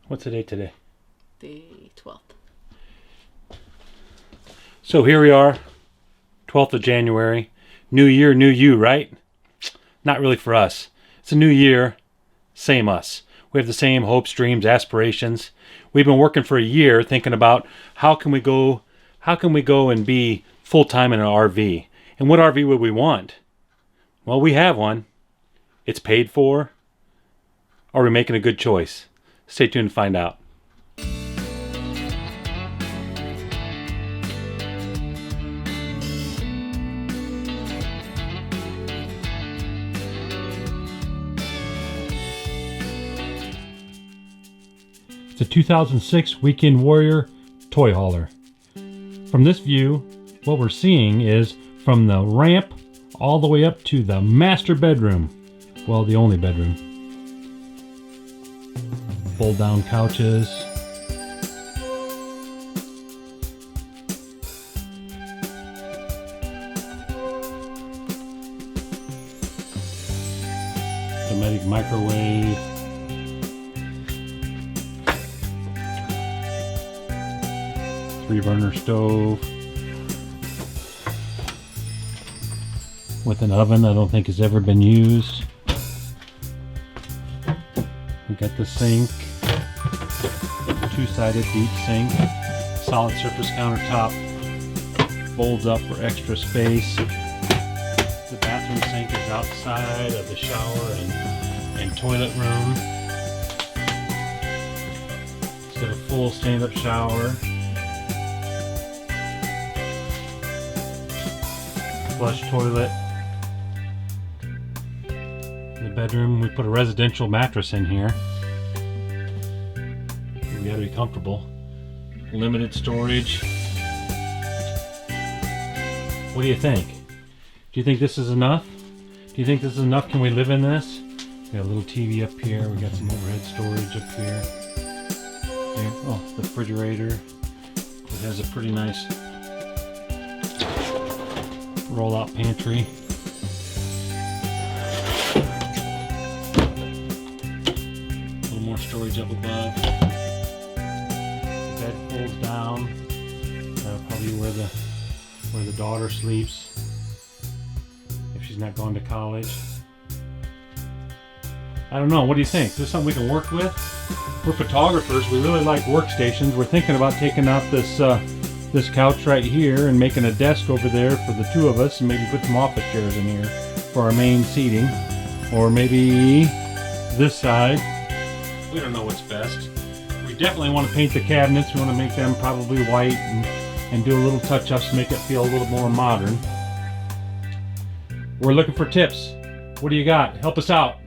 What's the date today? The 12th. So here we are, 12th of January. New year, new you, right? Not really for us. It's a new year, same us. We have the same hopes, dreams, aspirations. We've been working for a year thinking about how can we go and be full-time in an RV. And what RV would we want? Well, we have one. It's paid for. Are we making a good choice? Stay tuned to find out. It's a 2006 Weekend Warrior toy hauler. From this view, what we're seeing is from the ramp all the way up to the master bedroom. Well, the only bedroom. Fold down couches. Automatic microwave. Three-burner stove. With an oven I don't think has ever been used. We got the sink. Two-sided deep sink. Solid surface countertop. Folds up for extra space. The bathroom sink is outside of the shower and toilet room. It's got a full stand-up shower. Flush toilet. In the bedroom, we put a residential mattress in here. We gotta be comfortable. Limited storage. What do you think? Do you think this is enough? Do you think this is enough? Can we live in this? We got a little TV up here. We got some overhead storage up here. There. Oh, the refrigerator. It has a pretty nice roll-out pantry. A little more storage up above. The bed folds down. That'll probably where the daughter sleeps if she's not going to college. I don't know. What do you think? Is this something we can work with? We're photographers. We really like workstations. We're thinking about taking out this couch right here and making a desk over there for the two of us, and maybe put some office chairs in here for our main seating, or maybe this side. We don't know what's best. We definitely want to paint the cabinets. We want to make them probably white and do a little touch-ups to make it feel a little more modern. We're looking for tips. What do you got? Help us out.